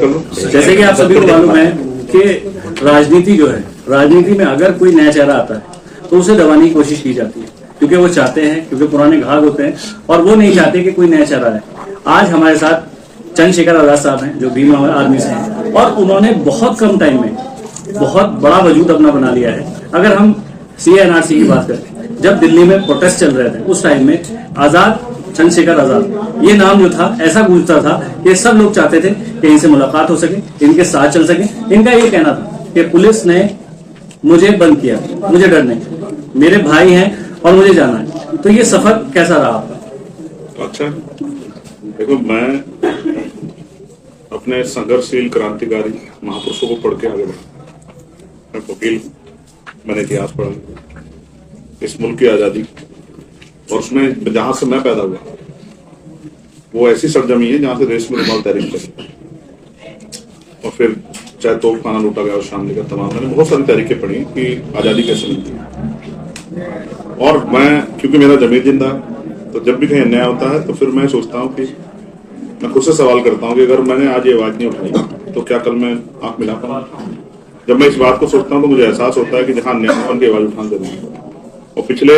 कर लो। जैसे कि आप सभी को मालूम है कि राजनीति जो है, राजनीति में अगर कोई नया चेहरा आता है तो उसे दबाने की कोशिश की जाती है, क्योंकि वो चाहते हैं, क्योंकि पुराने घाव होते हैं और वो नहीं चाहते कि कोई नया चेहरा है। आज हमारे साथ चंद्रशेखर आजाद साहब हैं जो भीम आर्मी से हैं और उन्होंने बहुत कम टाइम में बहुत बड़ा वजूद अपना बना लिया है। अगर हम CA/NRC की बात करें, जब दिल्ली में प्रोटेस्ट चल रहे थे उस टाइम में आजाद, चंद्रशेखर आजाद ये नाम जो था ऐसा गूंजता था कि सब लोग चाहते थे कि इनसे मुलाकात हो सके, इनके साथ चल सके। इनका ये कहना था कि पुलिस ने मुझे बंद किया, मुझे डर नहीं, मेरे भाई हैं और मुझे जाना है। तो ये सफर कैसा रहा आपका? अच्छा, देखो मैं अपने संघर्षशील क्रांतिकारी महापुरुषों को पढ़ के आगे बढ़ा। मैं वकील, मैंने इतिहास पढ़ा, इस मुल्क की आजादी और उसमें जहां से मैं पैदा हुआ वो ऐसी सरजमी है जहां से रेस में रुमाल तहरीक चली और फिर चाहे तोप खाना लूटा गया और शामली का तमाम, मैंने बहुत सारी तहरीकें पढ़ी कि आजादी कैसे मिलती है। और मैं क्योंकि मेरा जमीर जिंदा, तो जब भी कहीं अन्याय होता है तो फिर मैं सोचता हूँ कि मैं खुद से सवाल करता हूँ कि अगर मैंने आज ये आवाज नहीं उठाई तो क्या कल मैं आंख मिला पाऊंगा। जब मैं इस बात को सोचता हूँ तो मुझे एहसास होता है कि जहां अन्यायपन की आवाज उठाना जरूरी है। और पिछले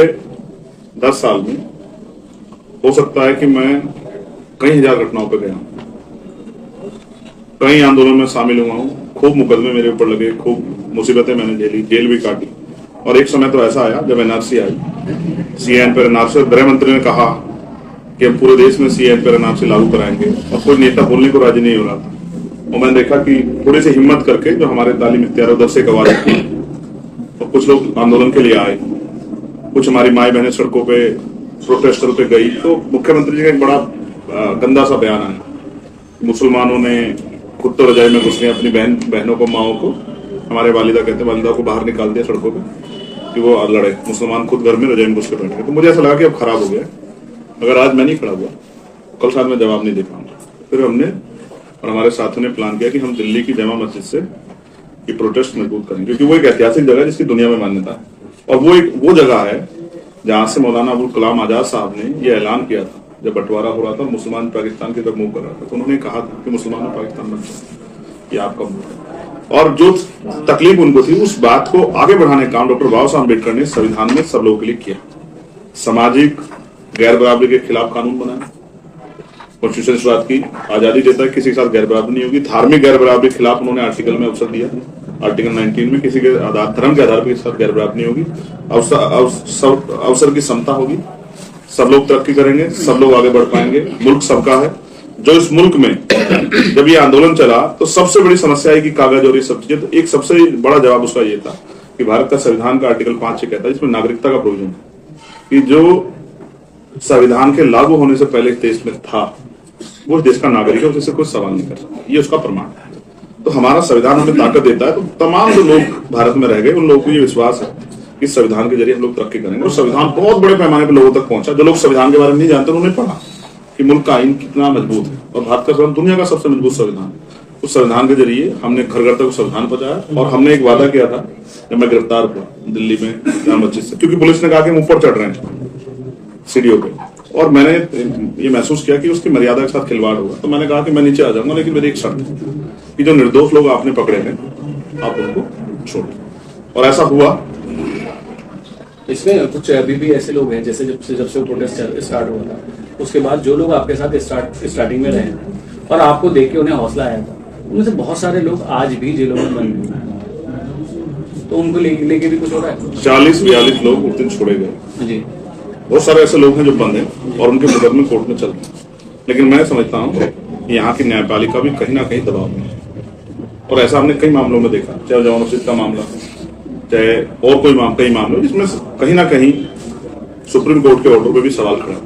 10 साल में हो सकता है कि मैं कई हजार घटनाओं पर गया हूं, कई आंदोलन में शामिल हुआ हूं, खूब मुकदमे मेरे ऊपर लगे, खूब मुसीबतें मैंने झेली, जेल भी काटी। और एक समय तो ऐसा आया जब NRC आई, CAN पर NRC, गृह मंत्री ने कहा कि हम पूरे देश में CAN पर NRC लागू कराएंगे और कोई नेता बोलने को राजी नहीं हो रहा था। और मैंने देखा कि थोड़ी सी हिम्मत करके जो हमारे तालीम इख्तियार उधर से गवाह थी और कुछ लोग आंदोलन के लिए आए, कुछ हमारी माई बहनें सड़कों पे प्रोटेस्टर पे गई, तो मुख्यमंत्री जी का एक बड़ा गंदा सा बयान आया, मुसलमानों ने खुद तो रजाई में घुस गए, अपनी बहनों को, माओ को, हमारे वालिदा कहते हैं वालिदा को बाहर निकाल दिया सड़कों पे कि वो लड़े, मुसलमान खुद घर में रजाई में घुस के बैठ गए। तो मुझे ऐसा लगा कि अब खराब हो गया, अगर आज मैं नहीं खड़ा हुआ कल शायद मैं जवाब नहीं दे पाऊंगा। फिर हमने और हमारे साथियों ने प्लान किया कि हम दिल्ली की जामा मस्जिद से ये प्रोटेस्ट मजबूत करेंगे, क्योंकि वो एक ऐतिहासिक जगह है जिसकी दुनिया में मान्यता है और वो जगह है जहां से मौलाना अबुल कलाम आजाद साहब ने ये ऐलान किया था जब बंटवारा हो रहा था, मुसलमान पाकिस्तान की तरफ मुंह कर रहा था, तो उन्होंने कहा था कि मुसलमानों पाकिस्तान बन जाए, ये आपका मुंह है। और जो तकलीफ उनको थी उस बात को आगे बढ़ाने का काम डॉक्टर बाबा साहब अम्बेडकर ने संविधान में सब लोगों के लिए किया। सामाजिक गैर बराबरी के खिलाफ कानून बनाया, कॉन्स्टिट्यूशन इस बात की आजादी देता है किसी के साथ गैर बराबरी नहीं होगी। धार्मिक गैर बराबरी के खिलाफ उन्होंने आर्टिकल में अवसर दिया, आर्टिकल 19 में किसी के आधार धर्म के आधार पर किसी के साथ गैर बराबरी नहीं होगी, अवसर की समता होगी, सब लोग तरक्की करेंगे, सब लोग आगे बढ़ पाएंगे, मुल्क सबका है। जो इस मुल्क में जब ये आंदोलन चला तो सबसे बड़ी समस्या है कि कागज और ये सब चीजें, तो एक सबसे बड़ा जवाब उसका ये था कि भारत का संविधान का आर्टिकल 5 कहता है इसमें नागरिकता का प्रोविजन है कि जो संविधान के लागू होने से पहले देश में था वो देश का नागरिक है, उससे कोई सवाल नहीं कर सकता, ये उसका प्रमाण है। तो हमारा संविधान हमें ताकत देता है। तो तमाम जो लोग भारत में रह गए उन लोगों को ये विश्वास है कि संविधान के जरिए हम लोग तरक्की करेंगे। और संविधान बहुत बड़े पैमाने पर लोगों तक पहुंचा। जो लोग संविधान के बारे में नहीं जानते उन्होंने पढ़ा कि मुल्क का आईन कितना मजबूत है और भारत का संविधान दुनिया का सबसे मजबूत संविधान है। उस संविधान के जरिए हमने घर घर तक संविधान पहुंचाया। और हमने एक वादा किया था जब मैं गिरफ्तार हुआ दिल्ली में जामा मस्जिद से, क्योंकि पुलिस ने कहा कि हम ऊपर चढ़ रहे हैं सीढ़ियों पे, और मैंने ये महसूस किया कि उसकी मर्यादा के साथ खिलवाड़ हुआ। तो मैंने कहा कि मैं नीचे आ जाऊंगा, लेकिन मेरी एक शर्त है कि जो निर्दोष लोग आपने पकड़े हैं आप उनको छोड़ें। और ऐसा हुआ। इसमें कुछ अभी भी ऐसे लोग हैं जैसे जब से प्रोटेस्ट स्टार्ट हुआ था उसके बाद जो लोग आपके साथ स्टार्टिंग में रहे और आपको देख के उन्हें हौसला आया था, उनमें से बहुत सारे लोग आज भी जेलों में बंद हैं, तो उनको लेके भी कुछ हो रहा है। 40-42 लोग उस दिन छोड़े गए जी। बहुत सारे ऐसे लोग हैं जो बंद हैं और उनके मुकदमे कोर्ट में चल रहे हैं। लेकिन मैं समझता हूँ यहाँ की न्यायपालिका भी कहीं ना कहीं दबाव में है और ऐसा हमने कई मामलों में देखा, चाहे जामा मस्जिद का मामला, चाहे और कई मामले जिसमें कहीं ना कहीं सुप्रीम कोर्ट के ऑर्डर पे भी सवाल खड़ा।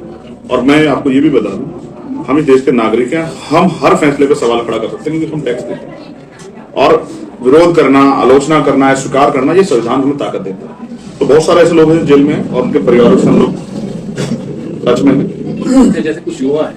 और मैं आपको ये भी बता दूं, हम इस देश के नागरिक हैं, हम हर फैसले पे सवाल खड़ा कर सकते हैं क्योंकि हम टैक्स देते हैं। और विरोध करना, आलोचना करना है, स्वीकार करना, ये संविधान हमें ताकत देता है। तो बहुत सारे ऐसे लोग हैं जेल में और उनके परिवारों से हम लोग टच में। जैसे कुछ युवा है,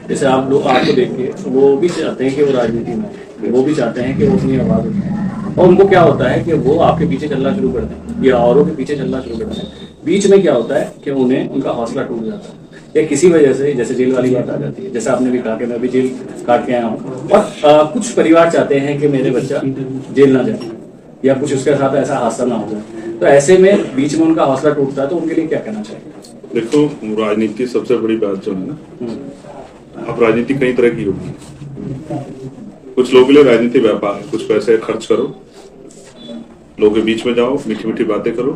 जैसे आप लोग आपको देख के वो भी चाहते हैं कि वो राजनीति में, वो भी चाहते हैं कि वो अपनी आवाज उठाएं, और उनको क्या होता है कि वो आपके पीछे चलना शुरू कर दें या औरों के पीछे चलना शुरू कर दें। बीच में क्या होता है कि उन्हें उनका हौसला टूट जाता है या किसी वजह से जैसे जेल वाली बात आ जाती है, जैसे आपने भी कहा कि मैं भी जेल काट के आया हूँ, और कुछ परिवार चाहते हैं कि मेरे बच्चा जेल ना जाए या कुछ उसके साथ ऐसा हादसा ना हो जाए, तो ऐसे में बीच में उनका हौसला टूटता है, तो उनके लिए क्या कहना चाहिए? देखो, राजनीति सबसे बड़ी बात जो है ना, अब राजनीति कई तरह की होगी। कुछ लोगों के लिए राजनीति व्यापार है, कुछ पैसे खर्च करो, लोगों के बीच में जाओ, मीठी मीठी बातें करो,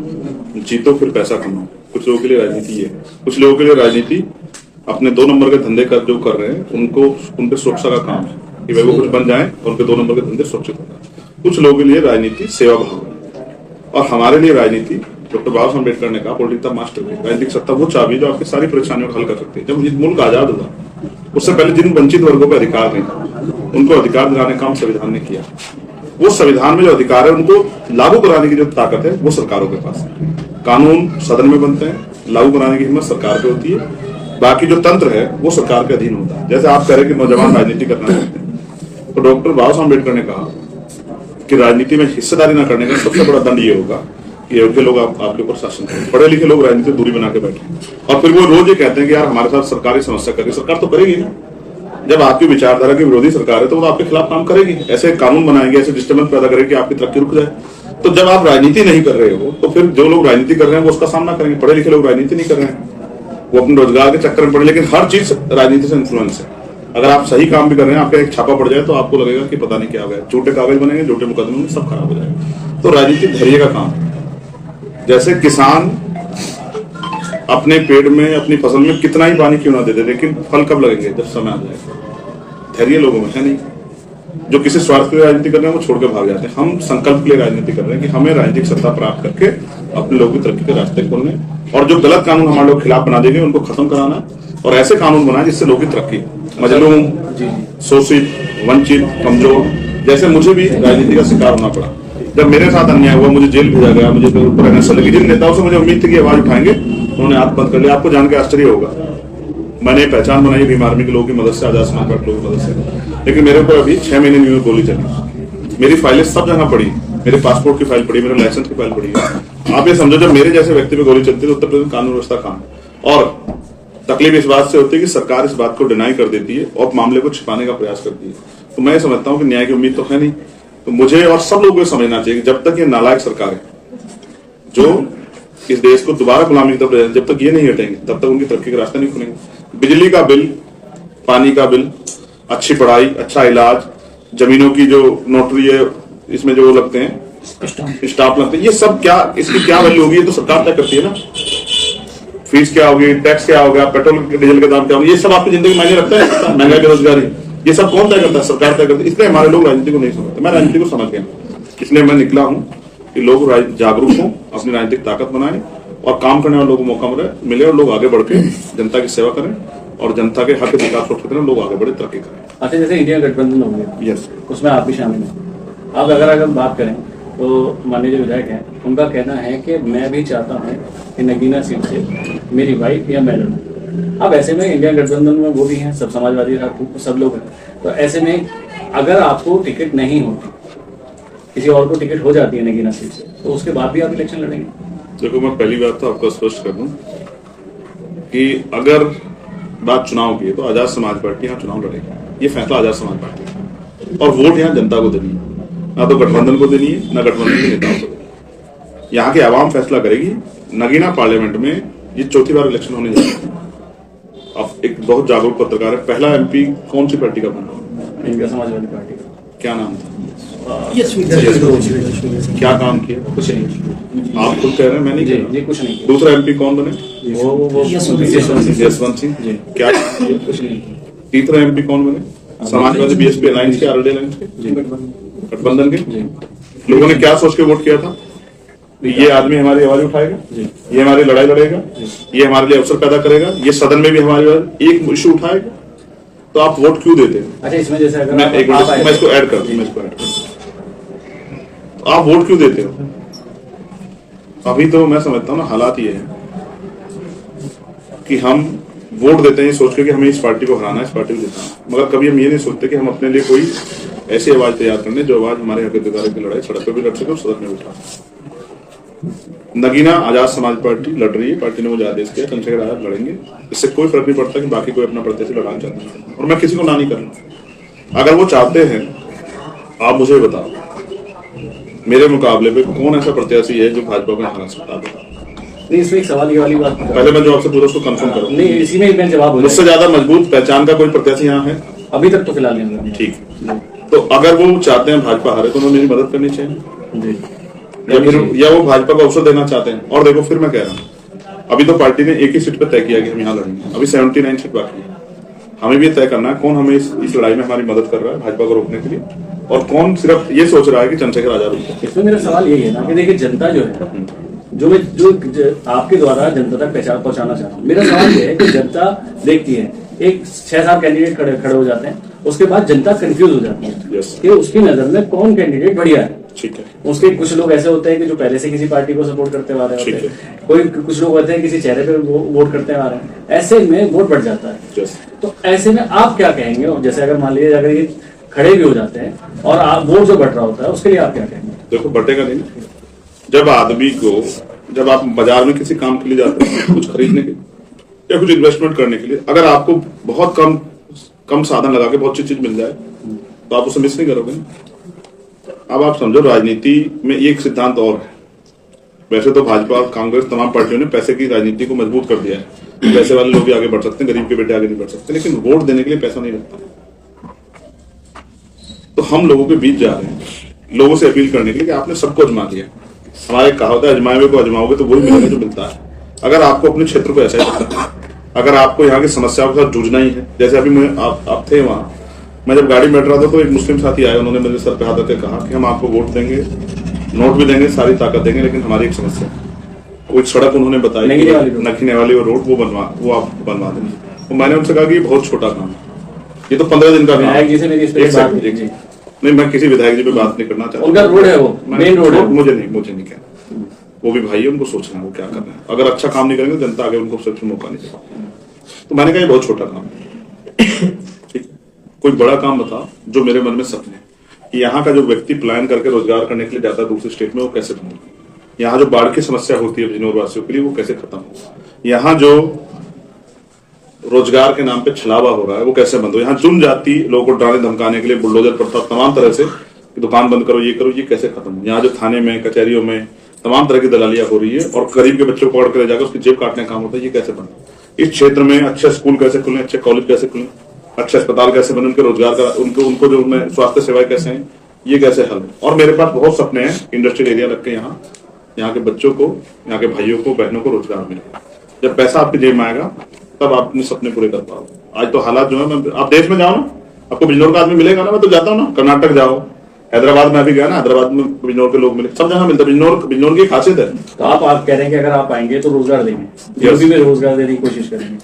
जीतो, फिर पैसा कमाओ। कुछ लोगों के लिए राजनीति है। कुछ लोगों के लिए राजनीति अपने 2 नंबर के धंधे कर जो कर रहे हैं उनको, उनके सुरक्षा का काम है कि वे वो कुछ बन जाए और उनके 2 नंबर के धंधे सुरक्षित हो जाए। कुछ लोगों के लिए राजनीति सेवा भाव है, और हमारे लिए राजनीति, डॉक्टर बाबा साहब अम्बेडकर ने कहा, पॉलिटिक्स द मास्टर है। राजनीतिक सत्ता वो चाबी जो आपकी सारी परेशानियों को हल कर सकती है। जब ये मुल्क आजाद हुआ, उससे पहले जिन वंचित वर्गों को अधिकार नहीं था, उनको अधिकार दिलाने का काम संविधान ने किया। वो संविधान में जो अधिकार है उनको लागू कराने की जो ताकत है वो सरकारों के पास है। कानून सदन में बनते हैं, लागू कराने की हिम्मत सरकार पे होती है, बाकी जो तंत्र है वो सरकार के अधीन होता है। जैसे आप कह रहे कि नौजवान राजनीति करना चाहते हैं, तो डॉक्टर बाबा साहब अम्बेडकर ने कहा कि राजनीति में हिस्सेदारी न करने का सबसे बड़ा दंड ये होगा कि योग्य लोग आपके ऊपर शासन करें। पढ़े लिखे लोग राजनीति से दूरी बना के बैठे, और फिर वो रोज ये कहते हैं कि यार हमारे साथ सरकारी समस्या करेगी। सरकार तो करेगी ना, जब आपकी विचारधारा की विरोधी सरकार है तो वो आपके खिलाफ काम करेगी, ऐसे कानून बनाएंगे, ऐसे डिस्टर्बेंस पैदा करेगी कि आपकी तरक्की रुक जाए। तो जब आप राजनीति नहीं कर रहे हो तो फिर जो लोग राजनीति कर रहे हैं वो उसका सामना करेंगे। पढ़े लिखे लोग राजनीति नहीं कर रहे हैं, वो अपने रोजगार के चक्कर में पड़े, लेकिन हर चीज राजनीति से इन्फ्लुएंस है। अगर आप सही काम भी कर रहे हैं, आपका एक छापा पड़ जाए तो आपको लगेगा कि पता नहीं क्या हो गया, झूठे कागज बनेंगे, झूठे मुकदमे में सब खराब हो जाएगा। तो राजनीति धैर्य का काम है। जैसे किसान अपने पेड़ में, अपनी फसल में कितना ही पानी क्यों ना दे दे, लेकिन फल कब लगेंगे? जब समय आ जाएगा। धैर्य लोगों में है नहीं। जो किसी स्वार्थ के लिए राजनीति कर रहे हैं वो छोड़ के भाग जाते हैं। हम संकल्प के लिए राजनीति कर रहे हैं कि हमें राजनीतिक सत्ता प्राप्त करके अपने लोगों की तरक्की के रास्ते खोलने, और जो गलत कानून हमारे लोग खिलाफ बना देंगे उनको खत्म कराना, और ऐसे कानून बनाए जिससे लोगों की तरक्की, मजलूम, शोषित, वंचित, कमजोर, जैसे मुझे भी राजनीति का शिकार होना पड़ा। जब मेरे साथ अन्याय हुआ, मुझे जेल भेजा गया, मुझे ऊपर एनएसए लगी, जिन नेताओं से मुझे उम्मीद थी कि आवाज उठाएंगे, उन्होंने आंख बंद कर लिया। आपको जान के आश्चर्य होगा, मैंने पहचान बनाई भीम आर्मी के लोगों की मदद से, आजाद समाज पार्टी लोगों की मदद से, लेकिन मेरे ऊपर अभी 6 महीने न्यू गोली चली। मेरी फाइलें सब जगह पड़ी, मेरे पासपोर्ट की फाइल पड़ी, मेरे लाइसेंस की फाइल पड़ी। आप ये समझो, जब मेरे जैसे व्यक्ति पे गोली चलती है तो उत्तर प्रदेश कानून व्यवस्था कहाँ है? और तकलीफ इस बात से होती है कि सरकार इस बात को डिनाई कर देती है और मामले को छिपाने का प्रयास करती है। तो मैं समझता हूँ कि न्याय की उम्मीद तो है नहीं। तो मुझे और सब लोगों को समझना चाहिए कि जब तक ये नालायक सरकार है जो इस देश को दोबारा गुलामी की तरफ ले, जब तक ये नहीं हटेंगे तब तक उनकी तरक्की के रास्ते नहीं खुलेंगे। बिजली का बिल, पानी का बिल, अच्छी पढ़ाई, अच्छा इलाज, जमीनों की जो नोटरी है इसमें जो लगते हैं, स्टाफ लगते हैं, ये सब क्या, इसकी क्या वैल्यू होगी? ये तो सरकार तय करती है ना। फीस क्या होगी, टैक्स क्या होगा, पेट्रोल डीजल के दाम क्या होंगे, ये सब आपकी जिंदगी मायने रखता है? महंगाई, बेरोजगारी, ये सब कौन तय करता है? सरकार तय करती है। इसलिए हमारे लोग राजनीति को नहीं समझते। मैं राजनीति को समझ गया, इसलिए मैं निकला हूं कि लोग जागरूक हों, अपनी राजनीतिक ताकत बनाएं और काम करने वाले लोगों को मौका मिले और लोग आगे बढ़ के जनता की सेवा करें और जनता के हक अधिकार सुरक्षित करें, लोग आगे बढ़े, तरक्की करें। अच्छा, जैसे इंडिया गठबंधन हो गया, यस, उसमें आप भी शामिल हैं। अब अगर बात करें तो माननीय जो विधायक हैं उनका कहना है कि मैं भी चाहता हूं कि नगीना सीट से मेरी वाइफ या मैं लड़ूं। अब ऐसे में इंडिया गठबंधन में वो भी हैं, सब समाजवादी सब लोग हैं, तो ऐसे में अगर आपको टिकट नहीं होती, किसी और को टिकट हो जाती है नगीना सीट से, तो उसके बाद भी आप इलेक्शन लड़ेंगे? देखो, मैं पहली बात तो आपको स्पष्ट कर दूं कि अगर बात चुनाव की है तो आजाद समाज पार्टी यहाँ चुनाव लड़ेगी। ये फैसला आजाद समाज पार्टी का, और वोट यहाँ जनता को देनी है, ना तो गठबंधन को देनी है, ना गठबंधन के नेताओं को देनी है। यहाँ की आवाम फैसला करेगी। नगीना पार्लियामेंट में ये 4थी बार इलेक्शन होने जा रहा है। अब एक बहुत जागरूक पत्रकार है, पहला एमपी कौन सी पार्टी का बना? इंडिया समाजवादी पार्टी का। क्या नाम था? यशवंत। क्या काम किया? कुछ नहीं। आप खुद कह रहे हैं, मैं नहीं कह रहा। जी, कुछ नहीं। दूसरा एमपी कौन बने? वो यशवंत सिंह। क्या किया? कुछ नहीं। तीसरा एमपी कौन बने? समाजवादी बीएसपी अलायंस के, आरएलडी अलायंस के, गठबंधन के। लोगों ने क्या सोच के वोट किया था? ये आदमी हमारी आवाज उठाएगा, ये हमारी लड़ाई लड़ेगा, ये हमारे लिए अवसर पैदा करेगा, ये सदन में भी हमारी एक इशू उठाएगा, तो आप वोट क्यों देते हैं? अच्छा, इसमें जैसे अगर मैं इसको ऐड कर दूं, तो आप वोट क्यों देते हो? अभी तो मैं समझता हूँ ना, हालात ये है कि हम वोट देते हैं सोच के कि हमें इस पार्टी को हराना है, इस पार्टी को जिताना है, मगर कभी हम ये नहीं सोचते कि हम अपने लिए कोई ऐसी आवाज तैयार करने जो आवाज हमारे हक अधिकार की लड़ाई सड़क पर भी लड़ सके और सदन में उठा। नगीना आजाद समाज पार्टी लड़ रही है, पार्टी ने मुझे आदेश किया चंद्रशेखर आजाद लड़ेंगे, इससे कोई फर्क नहीं पड़ता कि बाकी कोई अपना प्रत्याशी लड़ाना चाहता है, और मैं किसी को ना नहीं करना। अगर वो चाहते हैं, आप मुझे बताओ मेरे मुकाबले पे कौन ऐसा प्रत्याशी है जो भाजपा को हरा सकता है? नहीं, इसमें एक सवाल ये वाली बात पहले मैं जो आपसे पूरा उसको कंफर्म करूँ। नहीं, इसी में मैं जवाब हो मुझसे ज्यादा मजबूत पहचान का कोई प्रत्याशी यहाँ है अभी तक तो फिलहाल नहीं। ठीक, तो अगर वो चाहते हैं भाजपा हारे तो उन्हें मेरी मदद करनी चाहिए जी। या वो भाजपा को अवसर देना चाहते हैं। और देखो फिर मैं कह रहा हूँ, अभी तो पार्टी ने एक ही सीट पर तय किया कि हम यहाँ लड़ेंगे, अभी 79 सीट बाकी है। हमें भी तय करना है कौन हमें इस लड़ाई में हमारी मदद कर रहा है भाजपा को रोकने के लिए, और कौन सिर्फ ये सोच रहा है कि चंद्रशेखर आजाद रुके। इसमें मेरा सवाल यही है ना कि देखिए जनता जो है, जो आपके द्वारा जनता तक पहचान पहुंचाना चाह रहा हूँ, मेरा सवाल ये है कि जनता देखती है एक 6-7 कैंडिडेट खड़े हो जाते हैं, उसके बाद जनता कंफ्यूज हो जाती है कि उसकी नजर में कौन कैंडिडेट बढ़िया है। ठीक है, उसके कुछ लोग ऐसे होते हैं कि जो पहले से किसी पार्टी को सपोर्ट करते आ रहे होते हैं, कोई कुछ लोग होते हैं किसी चेहरे पे वोट करते आ रहे हैं, ऐसे में वोट बढ़ जाता है। तो ऐसे में आप क्या कहेंगे, जैसे अगर मान लीजिए अगर ये खड़े भी हो जाते हैं और आप वोट जो बढ़ रहा होता है उसके लिए आप क्या कहेंगे? देखो बढ़ेगा नहीं, जब आदमी को, जब आप बाजार में किसी काम के लिए जाते हैं कुछ खरीदने के लिए या कुछ इन्वेस्टमेंट करने के लिए, अगर आपको बहुत कम साधन लगा के बहुत अच्छी चीज मिल जाए तो आप उसे मिस नहीं करोगे। अब आप समझो राजनीति में एक सिद्धांत और है, वैसे तो भाजपा कांग्रेस तमाम पार्टियों ने पैसे की राजनीति को मजबूत कर दिया है, पैसे वाले लोग भी आगे बढ़ सकते हैं, गरीब के बेटे आगे नहीं बढ़ सकते, लेकिन वोट देने के लिए पैसा नहीं लगता। तो हम लोगों के बीच जा रहे हैं लोगों से अपील करने के लिए कि आपने सबको अजमा लिया। हमारे कहावत है अजमाए हुए को अजमाओगे तो वही मिलेगा जो मिलता है। अगर आपको अपने क्षेत्र को ऐसा ही पता है, अगर आपको यहाँ की समस्याओं के साथ जूझना ही है, जैसे अभी आप थे वहां, मैं जब गाड़ी में बैठ रहा था तो एक मुस्लिम साथी आए, उन्होंने मेरे सर पे हाथ रख के कहा कि हम आपको वोट देंगे, नोट भी देंगे, सारी ताकत देंगे, लेकिन हमारी एक समस्या है। कोई सड़क उन्होंने बताई नखीने वाली वो रोड वो आप बनवा देंगे। तो मैंने उनसे कहा कि ये बहुत छोटा काम है, ये तो 15 दिन का काम है। नहीं, मैं किसी विधायक जी पे बात नहीं करना चाहता, उनका रोड है, वो मेन रोड है, मुझे नहीं कहना, वो भी भाई है, उनको सोचना है वो क्या कर रहे हैं। अगर अच्छा काम नहीं करेंगे तो जनता आगे उनको सबसे मौका नहीं देगा। तो मैंने कहा ये बहुत छोटा काम है, ठीक, कोई बड़ा काम बताओ जो मेरे मन में सपने। यहाँ का जो व्यक्ति प्लान करके रोजगार करने के लिए जाता है दूसरे स्टेट में, वो कैसे बनेगा? यहाँ जो बाढ़ की समस्या होती है बिजनौर वासियों के लिए, वो कैसे खत्म होगा? यहाँ जो रोजगार के नाम पे छलावा हो रहा है वो कैसे बंद हो? यहाँ जुन जाति लोगों को डराने धमकाने के लिए बुलडोजर प्रताप तमाम तरह से दुकान बंद करो, ये कैसे खत्म हो? यहाँ जो थाने में कचहरियों में तमाम तरह की दलालियां हो रही है और गरीब के बच्चों को पकड़ कर ले जाकर उसकी जेब काटने का काम होता है, ये कैसे बंद? इस क्षेत्र में अच्छे स्कूल कैसे खुले, अच्छे कॉलेज कैसे खुले, अच्छे अस्पताल कैसे बने, उनके रोजगार का उनको जो उनमें स्वास्थ्य सेवाएं कैसे हैं, ये कैसे हल? और मेरे पास बहुत सपने हैं इंडस्ट्रियल एरिया लग के यहाँ के बच्चों को, यहाँ के भाइयों को, बहनों को रोजगार मिलेगा। जब पैसा आपकी जेब में आएगा तब आप अपने सपने पूरे कर पाओगे। आज तो हालात जो है, आप देश में जाओ ना, आपको बिजनौर का आदमी मिलेगा ना, मैं तो जाता हूँ ना, कर्नाटक जाओ, हैदराबाद में अभी गया ना, हैदराबाद में बिजनौर के लोग मिले, सब जगह मिलता है। बिजनौर की खासियत है। तो आप कह रहे हैं कि अगर आप आएंगे तो रोजगार देंगे, यूपी में रोजगार देने की कोशिश करेंगे,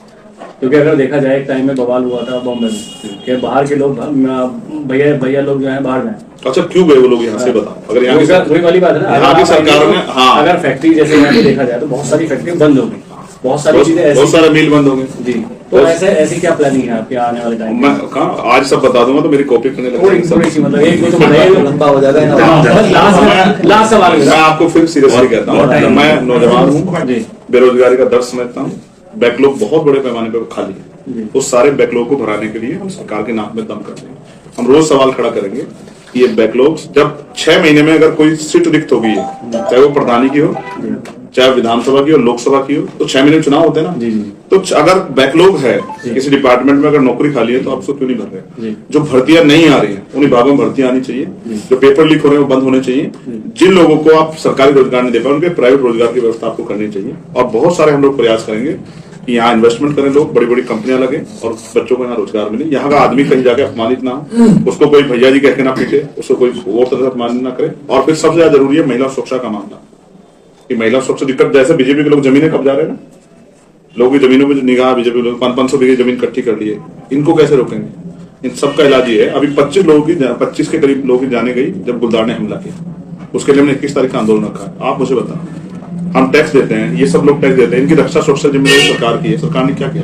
क्योंकि अगर देखा जाए एक टाइम में बवाल हुआ था बॉम्बे में कि बाहर के लोग भैया लोग जो है बाहर गए। अच्छा, क्यों गए वो लोग यहाँ से बताओ? अगर यहाँ वही वाली बात है ना, यहाँ की सरकारों ने, हाँ, अगर फैक्ट्री जैसे यहाँ पे देखा जाए तो बहुत सारी फैक्ट्री बंद हो गई, बहुत सारी चीजें, बहुत सारे मिल बंद हो गए जी। तो ऐसी क्या प्लानिंग है आपके आने वाले टाइम? मैं कहा आज सब बता दूंगा तो मेरी कॉपी करने लगेगी। थोड़ी सी मतलब एक दो तो बताइए, लंबा हो जाएगा। लास्ट सवाल मैं आपको फिर सीरियसली कहता हूँ, मैं नौजवान हूँ, बेरोजगारी का दर्द समझता हूँ, बैकलॉग बहुत बड़े पैमाने पर खाली है, उस सारे बैकलॉग को भराने के लिए हम सरकार के नाक में दम करते हैं। हम रोज सवाल खड़ा करेंगे कि ये बैकलॉग जब 6 महीने में अगर कोई सीट रिक्त हो गई है, चाहे वो प्रधानी की हो, चाहे विधानसभा की हो, लोकसभा की हो, तो 6 महीने में चुनाव होते हैं ना। तो अगर बैकलॉग है किसी डिपार्टमेंट में, अगर नौकरी खाली है तो आप उसको क्यों नहीं भर रहे? जो भर्तियां नहीं आ रही है उन विभागों में भर्तियां आनी चाहिए, जो पेपर लीक हो रहे हैं वो बंद होने चाहिए, जिन लोगों को आप सरकारी रोजगार नहीं दे पाए उनके प्राइवेट रोजगार की व्यवस्था आपको करनी चाहिए। और बहुत सारे हम लोग प्रयास करेंगे कि यहाँ इन्वेस्टमेंट करें लोग, बड़ी बड़ी कंपनियां लगे और बच्चों को यहाँ रोजगार मिले। यहाँ का आदमी कहीं जाके अपमानित ना हो, उसको कोई भैया जी कह के ना पीटे, उसको कोई और तरह से अपमानित ना करे। और फिर सबसे ज्यादा जरूरी है महिला सुरक्षा का मामला, कि महिला सुरक्षा दिक्कत, जैसे बीजेपी के लोग जमीनें कब्जा रहे ना, लोगों की जमीनों में निगाह, बीजेपी लोग 500 बीघे जमीन इकट्ठी कर लिए, इनको कैसे रोकेंगे? इन सबका इलाज ये है। अभी 25 के करीब लोगों की जाने गई जब गुलदार ने हमला किया, उसके लिए हमने 21 तारीख का आंदोलन रखा है। आप मुझे बताओ, हम टैक्स देते हैं, ये सब लोग टैक्स देते हैं, इनकी रक्षा सुरक्षा जिम्मेदारी सरकार की है। सरकार ने क्या किया?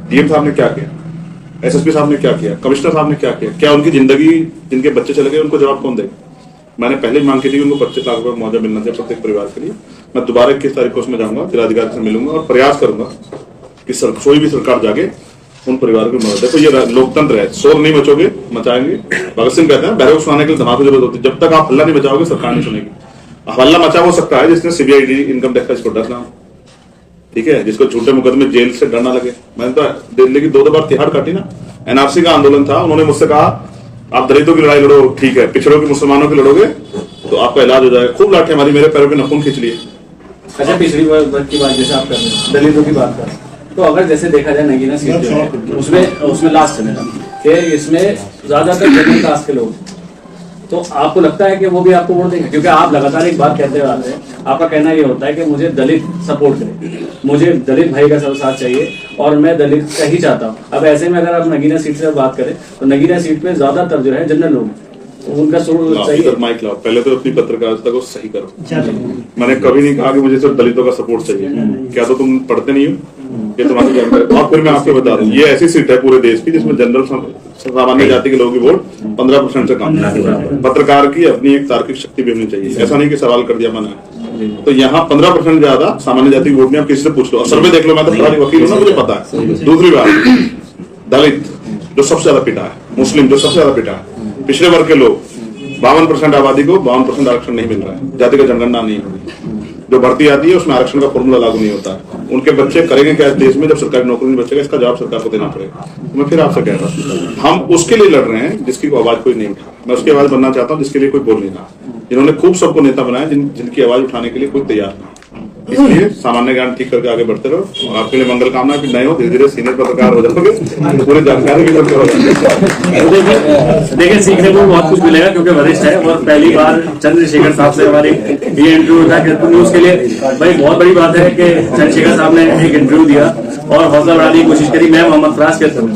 डीएम साहब ने क्या किया? एसएसपी साहब ने क्या किया? कमिश्नर साहब ने क्या किया? क्या उनकी जिंदगी, जिनके बच्चे चले गए, उनको जवाब कौन देगा? मैंने पहले ही मांग की थी कि उनको 25 लाख रुपए मुआवजा मिलना चाहिए प्रत्येक परिवार के लिए। मैं दोबारा 21 तारीख को उसमें जाऊंगा, जिलाधिकारी से मिलूंगा और प्रयास करूंगा कि कोई भी सरकार जागे उन परिवारों की मदद। देखो ये लोकतंत्र है, शोर नहीं मचोगे मचाएंगे। भगत सिंह कहते हैं बहरे को सुनाने के लिए धमाके की जरूरत होती है, जब तक आप हल्ला नहीं मचाओगे सरकार नहीं सुनेगी। हल्ला मचा हो सकता है जिसने सीबीआईडी इनकम टैक्स का इसको डर ना हो, ठीक है, जिसको झूठे मुकदमे जेल से डर ना लगे। मैंने तो दिल्ली की 2 बार तिहाड़ काटी ना। एनआरसी का आंदोलन था, उन्होंने मुझसे कहा आप दलितों की लड़ाई लड़ो, ठीक है, पिछड़ों की मुसलमानों की लड़ोगे तो आपका इलाज हो जाएगा। खूब लाठी हमारी मेरे पैरों पे नखून खींच लिए। अच्छा, पिछड़ी वर्ग की बात जैसे आप कर रहे हैं, दलितों की बात कर रहे हैं, तो अगर जैसे देखा जाए नगीना सीट जो है उसमें लास्ट है कि इसमें ज्यादातर जनरल कास्ट के लोग, तो आपको लगता है कि वो भी आपको वोट देंगे? क्योंकि आप लगातार एक बात कहते आते हैं, आपका कहना ये होता है कि मुझे दलित सपोर्ट करें, मुझे दलित भाई का साथ चाहिए और मैं दलित का ही चाहता हूँ। अब ऐसे में अगर आप नगीना सीट से बात करें तो नगीना सीट पे ज्यादातर जो है जनरल लोग, उनका सही माइक लाओ। पहले तो अपनी पत्रकारिता को सही करो। मैंने कभी नहीं कहा कि मुझे सिर्फ दलितों का सपोर्ट चाहिए। क्या तो तुम पढ़ते नहीं हो? ये तुम्हारी जानकारी। और फिर मैं आपको बता दूं, ये ऐसी सीट है पूरे देश की जिसमें जनरल सामान्य जाति के लोगों की वोट 15% से कम है। पत्रकार की अपनी एक तार्किक शक्ति भी होनी चाहिए। ऐसा नहीं कि सवाल कर दिया मैंने, तो यहाँ 15% ज्यादा सामान्य जाति की वोट नहीं। आप किसी से पूछ लो, सर्वे देख लो, मैं तो सरकारी वकील हूँ ना, मुझे पता है। दूसरी बात, दलित जो सबसे ज्यादा पिटा है, मुस्लिम जो सबसे ज्यादा पिटा है, पिछड़े वर्ग के लोग, 52% आबादी को 52% आरक्षण नहीं मिल रहा है, जाति का जनगणना नहीं हो रही, जो भर्ती आती है उसमें आरक्षण का फॉर्मूला लागू नहीं होता है। उनके बच्चे करेंगे क्या देश में जब सरकारी नौकरी नहीं बचेगा? इसका जवाब सरकार को देना पड़ेगा। मैं फिर आपसे कह रहा हूँ, हम उसके लिए लड़ रहे हैं जिसकी आवाज कोई नहीं उठा। मैं उसकी आवाज बनना चाहता हूँ जिसके लिए कोई बोल नहीं रहा, जिन्होंने खूब सबको नेता बनाया, जिनकी आवाज उठाने के लिए कोई तैयार नहीं। इसलिए सामान्य ज्ञान ठीक करके आगे बढ़ते रहो और आपके लिए मंगल कामना। फिर नए हो, धीरे धीरे सीनियर पत्रकार हो जाओगे, पूरी जानकारी भी करते हो। देखिए, सीखने को बहुत कुछ मिलेगा क्योंकि वरिष्ठ है और पहली बार चंद्रशेखर साहब से हमारी ये इंटरव्यू था कि न्यूज के लिए। भाई बहुत बड़ी बात है कि चंद्रशेखर साहब ने एक इंटरव्यू दिया और हौसला बढ़ाने की कोशिश करी। मैं मोहम्मद फराज कहता हूँ